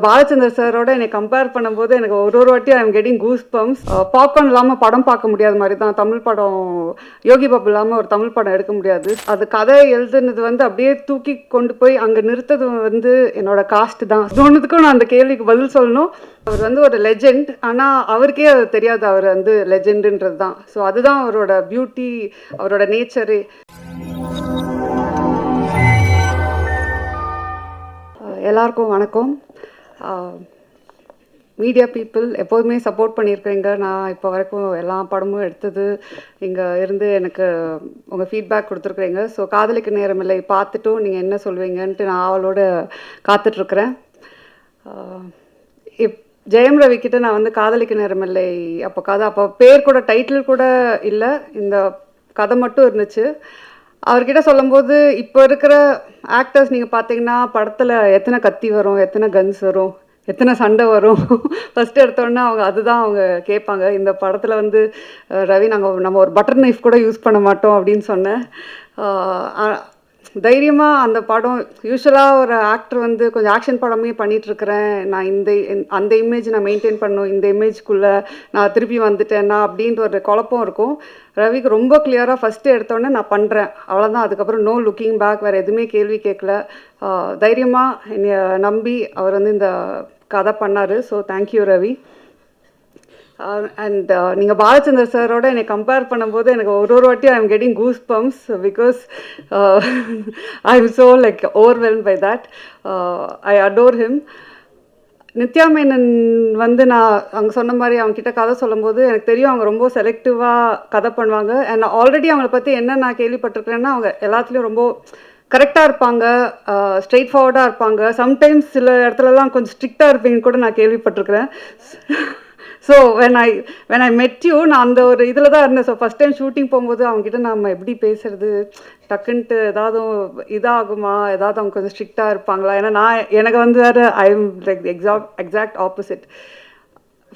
பாலச்சந்தர் சாரோட என்னை கம்பேர் பண்ணும்போது எனக்கு ஒரு வாட்டி I am getting goose bumps. Popcorn இல்லாமல் படம் பார்க்க முடியாத மாதிரி தான். தமிழ் படம் யோகி பாபு இல்லாமல் ஒரு தமிழ் படம் எடுக்க முடியாது. அது கதை எழுதுனது அப்படியே தூக்கி கொண்டு போய் அங்கே நிறுத்தது என்னோட காஸ்ட் தான். ஒன்றுத்துக்கும் நான் அந்த கேள்விக்கு பதில் சொல்லணும். அவர் ஒரு லெஜெண்ட், ஆனால் அவருக்கே அது தெரியாது அவர் லெஜெண்டுன்றது தான். ஸோ அதுதான் அவரோட பியூட்டி, அவரோட நேச்சரு. எல்லாருக்கும் வணக்கம். மீடியா பீப்புள் எப்போதுமே சப்போர்ட் பண்ணியிருக்கீங்க. நான் இப்போ வரைக்கும் எல்லா படமும் எடுத்தது இங்கே இருந்து எனக்கு உங்கள் ஃபீட்பேக் கொடுத்துருக்குறீங்க. ஸோ காதலிக்கு நேரமில்லை பார்த்துட்டும் நீங்கள் என்ன சொல்லுவீங்கன்ட்டு நான் அவளோட காத்துட்ருக்குறேன். ஜெயம் ரவி கிட்ட நான் காதலிக்கு நேரமில்லை அப்போ பேர் கூட டைட்டில் கூட இல்லை, இந்த கதை மட்டும் இருந்துச்சு. அவர்கிட்ட சொல்லும்போது இப்போ இருக்கிற ஆக்டர்ஸ் நீங்கள் பார்த்தீங்கன்னா படத்தில் எத்தனை கத்தி வரும், எத்தனை கன்ஸ் வரும், எத்தனை சண்டை வரும், ஃபஸ்ட்டு எடுத்தோடனே அதுதான் அவங்க கேட்பாங்க. இந்த படத்தில் ரவி நம்ம ஒரு பட்டர் நைஃப் கூட யூஸ் பண்ண மாட்டோம் அப்படின்னு சொன்னேன். தைரியமாக அந்த படம் யூஸ்வலாக ஒரு ஆக்டர் கொஞ்சம் ஆக்ஷன் படமே பண்ணிகிட்ருக்கிறேன், நான் அந்த இமேஜ் நான் மெயின்டைன் பண்ணணும், இந்த இமேஜ்க்குள்ளே நான் திருப்பி வந்துட்டேன்னா அப்படின்ற ஒரு குழப்பம் இருக்கும். ரவிக்கு ரொம்ப கிளியராக ஃபஸ்ட்டு எடுத்தோடனே நான் பண்ணுறேன், அவ்வளோதான். அதுக்கப்புறம் நோ லுக்கிங் பேக், வேறு எதுவுமே கேள்வி கேட்கல. தைரியமாக என்னை நம்பி அவர் இந்த கதை பண்ணார். So thank you Ravi. அண்ட் நீங்கள் பாலச்சந்தர் சாரோட என்னை கம்பேர் பண்ணும்போது எனக்கு ஒரு வாட்டி I am getting goose bumps because I am so overwhelm by that. I adore him. Nithya Menen நான் அவங்க சொன்ன மாதிரி அவங்கக்கிட்ட கதை சொல்லும்போது எனக்கு தெரியும் அவங்க ரொம்ப செலக்டிவாக கதை பண்ணுவாங்க. அண்ட் ஆல்ரெடி அவங்கள பற்றி என்ன நான் கேள்விப்பட்டிருக்கிறேன்னா அவங்க எல்லாத்துலேயும் ரொம்ப கரெக்டாக இருப்பாங்க, ஸ்ட்ரெயிட் ஃபார்வர்டாக இருப்பாங்க. சம்டைம்ஸ் சில இடத்துலலாம் கொஞ்சம் ஸ்ட்ரிக்டாக இருப்பீங்கன்னு கூட நான் கேள்விப்பட்டிருக்கிறேன். ஸோ வென் ஐ மெட் யூ, நான் அந்த ஒரு இதில் தான் இருந்தேன். ஸோ ஃபஸ்ட் டைம் ஷூட்டிங் போகும்போது அவங்ககிட்ட நம்ம எப்படி பேசுறது, டக்குன்ட்டு ஏதாவது இதாகுமா, ஏதாவது அவங்க கொஞ்சம் ஸ்ட்ரிக்டாக இருப்பாங்களா? ஏன்னா எனக்கு வேறு I am exact opposite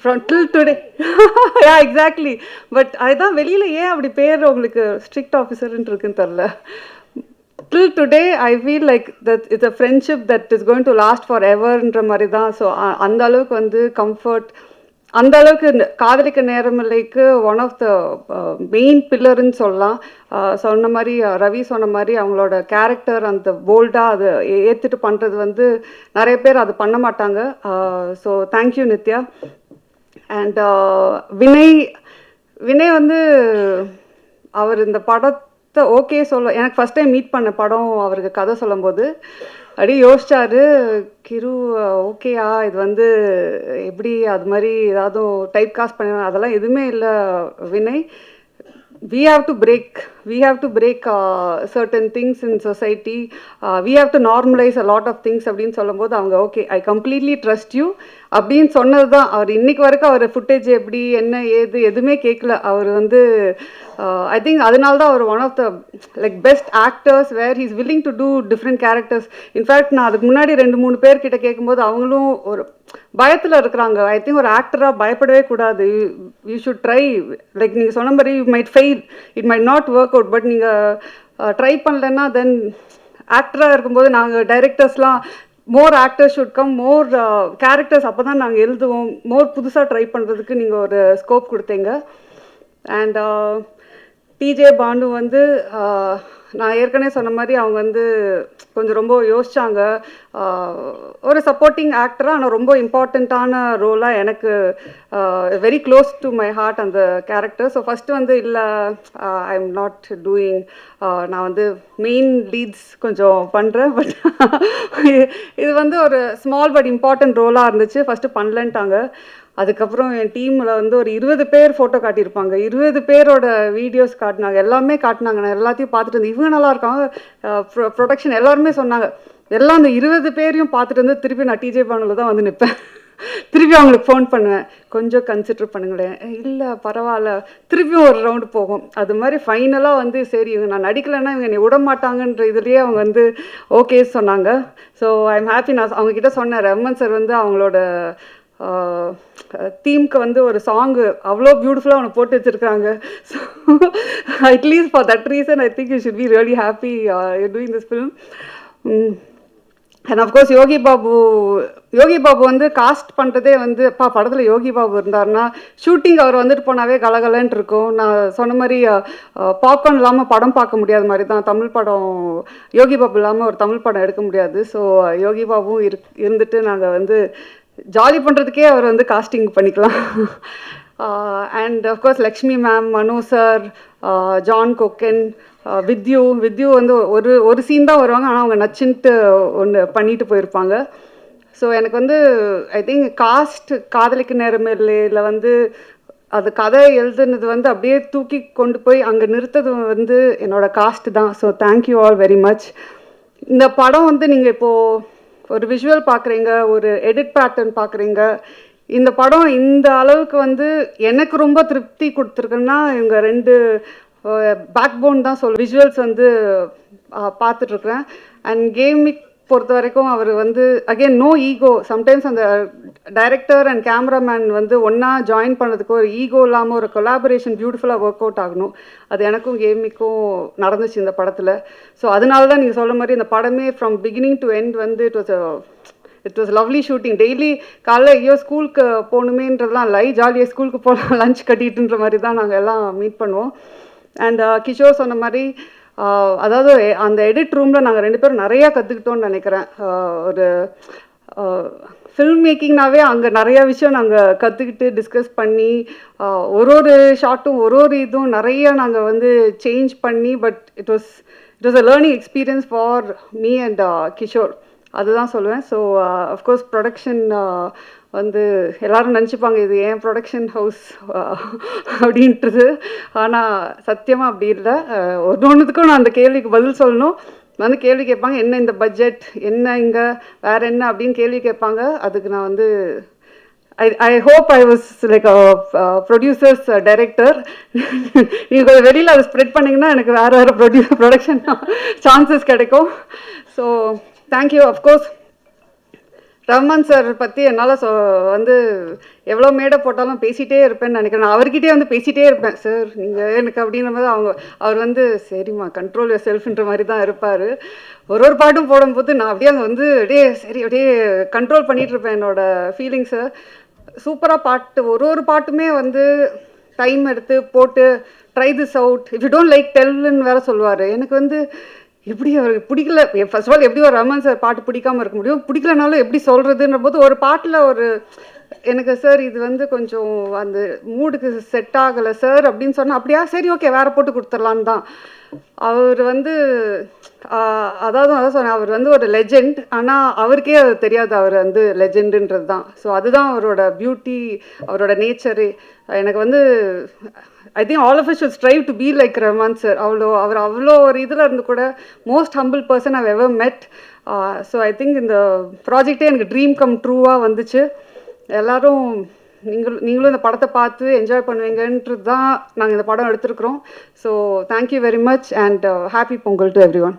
from till today. Yeah exactly. But அதுதான் வெளியில் ஏன் அப்படி பேர் உங்களுக்கு ஸ்ட்ரிக்ட் ஆஃபீஸர்ன்னு இருக்குன்னு தெரில. Till today I feel like that it's a friendship that is going to last foreverன்ற மாதிரி தான். ஸோ அந்த அளவுக்கு கம்ஃபர்ட், அந்த அளவுக்கு காதலிக்க நேரமில்லைக்கு ஒன் ஆஃப் த மெயின் பில்லர்ன்னு சொல்லலாம். சொன்ன மாதிரி ரவி சொன்ன மாதிரி அவங்களோட கேரக்டர் அந்த போல்டாக அதை ஏற்றுட்டு பண்ணுறது நிறைய பேர் அது பண்ண மாட்டாங்க. So thank you Nithya. And Vinay அவர் இந்த படத்தை ஓகே எனக்கு ஃபஸ்ட் டைம் மீட் பண்ண படம் அவருக்கு கதை சொல்லும்போது அப்படியே யோசிச்சாரு, கிரு ஓகேயா இது எப்படி அது மாதிரி ஏதாவது டைப் காஸ்ட் பண்ண, அதெல்லாம் எதுவுமே இல்லை Vinay. we have to break certain things in society. We have to normalize a lot of things அப்படின்னு சொல்லும்போது அவங்க okay I completely trust you அப்படின்னு சொன்னது தான். அவர் இன்னைக்கு வரைக்கும் அவர் ஃபுட்டேஜ் எப்படி என்ன ஏது எதுவுமே கேட்கல. அவர் ஐ திங்க் அதனால தான் அவர் one of the best actors where he's willing to do different characters. In fact நான் அதுக்கு முன்னாடி 2-3 பேர்கிட்ட கேட்கும்போது அவங்களும் ஒரு பயத்தில் இருக்கிறாங்க. ஐ திங்க் ஒரு ஆக்டராக பயப்படவே கூடாது. You should try. நீங்கள் சொன்ன மாதிரி you might fail, it might not work out. But நீங்கள் ட்ரை பண்ணலன்னா தென் ஆக்டராக இருக்கும்போது நாங்கள் டைரக்டர்ஸ்லாம் more actors should come, more characters, அப்போ தான் நாங்கள் எழுதுவோம். மோர் புதுசாக ட்ரை பண்ணுறதுக்கு நீங்கள் ஒரு ஸ்கோப் கொடுத்தீங்க. அண்ட் டிஜே பானு நான் ஏற்கனவே சொன்ன மாதிரி அவங்க கொஞ்சம் ரொம்ப யோசித்தாங்க. ஒரு சப்போர்ட்டிங் ஆக்டராக ஆனால் ரொம்ப இம்பார்ட்டண்ட்டான ரோலாக எனக்கு very close to my heart அந்த கேரக்டர். ஸோ ஃபஸ்ட்டு இல்லை ஐ எம் நாட் டூயிங், நான் மெயின் லீட்ஸ் கொஞ்சம் பண்ணுறேன். பட் இது ஒரு ஸ்மால் பட் இம்பார்ட்டன்ட் ரோலாக இருந்துச்சு. ஃபஸ்ட்டு பண்ணலன்ட்டாங்க. அதுக்கப்புறம் என் டீமில் ஒரு 20 பேர் ஃபோட்டோ காட்டியிருப்பாங்க, 20 பேரோட வீடியோஸ் காட்டினாங்க, எல்லாமே காட்டினாங்க. நான் எல்லாத்தையும் பார்த்துட்டு இவங்க நல்லா இருக்காங்க, ப்ரொடக்ஷன் எல்லாருமே சொன்னாங்க. எல்லாம் அந்த 20 பேரையும் பார்த்துட்டு திருப்பி நான் டிஜே பானுல தான் நிற்பேன். திருப்பி அவங்களுக்கு ஃபோன் பண்ணுவேன், கொஞ்சம் கன்சிடர் பண்ணுங்களேன், இல்லை பரவாயில்ல, திருப்பியும் ஒரு ரவுண்டு போகும். அது மாதிரி ஃபைனலாக சரி இவங்க நான் நடிக்கலைன்னா இவங்க என்னை விட மாட்டாங்கன்ற இதுலேயே அவங்க ஓகே சொன்னாங்க. So I am happy. நான் அவங்கக்கிட்ட சொன்னேன், ரமன் சார் அவங்களோட தீம்க்கு ஒரு சாங்கு அவ்வளோ பியூட்டிஃபுல்லாக அவனை போட்டு வச்சுருக்காங்க. So at least for that reason I think you should be really happy doing this film. And of course Yogi Babu வந்து காஸ்ட் பண்ணுறதே வந்து படத்தில் யோகி பாபு இருந்தாருன்னா ஷூட்டிங் அவர் வந்துட்டு போனாவே கலகலன்ட்டு இருக்கும். நான் சொன்ன மாதிரி பாப்கார்ன் இல்லாமல் படம் பார்க்க முடியாத மாதிரி தான் தமிழ் படம். யோகி பாபு இல்லாமல் ஒரு தமிழ் படம் எடுக்க முடியாது. ஸோ யோகி பாபுவும் இருந்துட்டு நாங்கள் வந்து ஜாலி பண்ணுறதுக்கே அவர் வந்து காஸ்டிங் பண்ணிக்கலாம். And of course Lakshmi ma'am, Mano sir, John Kokken, with you வந்து ஒரு சீன் தான் வருவாங்க, ஆனால் அவங்க நச்சுன்ட்டு ஒன்று பண்ணிட்டு போயிருப்பாங்க. ஸோ எனக்கு வந்து ஐ திங்க் காதலிக்கு நேரமில்லையில் வந்து அது கதை எழுதுனது வந்து அப்படியே தூக்கி கொண்டு போய் அங்கே நிறுத்தது வந்து என்னோட காஸ்ட் தான். So thank you all very much. இந்த படம் வந்து நீங்கள் இப்போது ஒரு விஷுவல் பார்க்குறீங்க, ஒரு எடிட் பேட்டர்ன் பார்க்குறீங்க. இந்த படம் இந்த அளவுக்கு வந்து எனக்கு ரொம்ப திருப்தி கொடுத்துருக்குன்னா இவங்க 2 பேக் போன் தான் விஷுவல்ஸ் வந்து பார்த்துட்ருக்குறேன். அண்ட் கேமிக் பொறுத்த வரைக்கும் அவர் வந்து அகெயின் நோ ஈகோ. சம்டைம்ஸ் அந்த டைரக்டர் அண்ட் கேமராமேன் வந்து ஒன்றா ஜாயின் பண்ணதுக்கு ஒரு ஈகோ இல்லாமல் ஒரு கொலாபரேஷன் பியூட்டிஃபுல்லாக ஒர்க் அவுட் ஆகணும். அது எனக்கும் கேமிக்கும் நடந்துச்சு இந்த படத்தில். ஸோ அதனால தான் நீங்கள் சொல்ல மாதிரி இந்த படமே ஃப்ரம் பிகினிங் டு எண்ட் வந்து it was lovely shooting. Daily காலைல ஐயோ ஸ்கூலுக்கு போகணுமேன்றதுலாம் ஜாலியாக ஸ்கூலுக்கு போகலாம் லஞ்ச் கட்டிட்டுன்ற மாதிரி தான் நாங்கள் எல்லாம் மீட் பண்ணுவோம். அண்ட் கிஷோர் சொன்ன மாதிரி அதாவது அந்த எடிட் ரூமில் நாங்கள் 2 பேரும் நிறையா கற்றுக்கிட்டோன்னு நினைக்கிறேன். ஒரு ஃபில்ம் மேக்கிங்னாவே அங்கே நிறையா விஷயம் நாங்கள் கற்றுக்கிட்டு டிஸ்கஸ் பண்ணி ஒரு ஷார்ட்டும் ஒரு இதுவும் நிறைய நாங்கள் வந்து சேஞ்ச் பண்ணி but it was a learning experience for me and Kishore. அதுதான் சொல்லுவேன். ஸோ அஃப்கோர்ஸ் ப்ரொடக்ஷன் வந்து எல்லோரும் நினச்சிப்பாங்க இது ஏன் ப்ரொடக்ஷன் ஹவுஸ் அப்படின்றது. ஆனால் சத்தியமாக அப்படி இல்லை. ஒன்றுத்துக்கும் நான் அந்த கேள்விக்கு பதில் சொல்லணும். வந்து கேள்வி கேட்பாங்க, என்ன இந்த பட்ஜெட், என்ன இங்கே வேறு என்ன அப்படின்னு கேள்வி கேட்பாங்க. அதுக்கு நான் வந்து I hope I was like producers director. நீங்கள் வெளியில் அதை ஸ்ப்ரெட் பண்ணிங்கன்னா எனக்கு வேறு ப்ரொடக்ஷன் சான்சஸ் கிடைக்கும். So thank you. Of course Rahman sir பற்றி என்னால் வந்து எவ்வளோ மேடை போட்டாலும் பேசிகிட்டே இருப்பேன்னு நினைக்கிறேன். நான் அவர்கிட்டே வந்து பேசிகிட்டே இருப்பேன். சார் நீங்கள் எனக்கு அப்படின்ற மாதிரி அவர் வந்து சரிம்மா கண்ட்ரோல் யுவர் செல்ஃப்ன்ற மாதிரி தான் இருப்பார். ஒரு பாட்டும் போடும்போது நான் அப்படியே அங்கே வந்து அப்படியே கண்ட்ரோல் பண்ணிகிட்டு இருப்பேன் என்னோடய ஃபீலிங்ஸை. சூப்பராக பாட்டு ஒரு பாட்டுமே வந்து டைம் எடுத்து போட்டு try this out, if you don't like டெல்லுன்னு வேறு சொல்லுவார். எனக்கு வந்து எப்படி அவருக்கு பிடிக்கல, ஃபர்ஸ்ட் ஆஃப் ஆல் எப்படி ஒரு ரஹ்மான் சார் பாட்டு பிடிக்காமல் இருக்க முடியும், பிடிக்கலனாலும் எப்படி சொல்கிறதுன்ற போது ஒரு பாட்டில் எனக்கு சார் இது வந்து கொஞ்சம் அந்த மூடுக்கு செட் ஆகலை சார் அப்படின்னு சொன்னால் அப்படியா சரி ஓகே வேறு போட்டு கொடுத்துர்லான்னு தான். அவர் வந்து அதான் சொன்னேன், அவர் வந்து ஒரு லெஜெண்ட். ஆனால் அவருக்கே அது தெரியாது அவர் வந்து லெஜெண்டுன்றது தான். ஸோ அதுதான் அவரோட பியூட்டி, அவரோட நேச்சரு. எனக்கு வந்து I think all of us should strive to be like Rahman sir. அவர் அவ்வளோ ஒரு இதில் இருந்து கூட most humble person I've ever met. So I think இந்த ப்ராஜெக்டே எனக்கு ட்ரீம் கம் ட்ரூவாக வந்துச்சு. எல்லோரும் நீங்களும் இந்த படத்தை பார்த்து என்ஜாய் பண்ணுவீங்கன்றது தான் நாங்கள் இந்த படம் எடுத்துருக்குறோம். So thank you very much and happy Pongal to every one.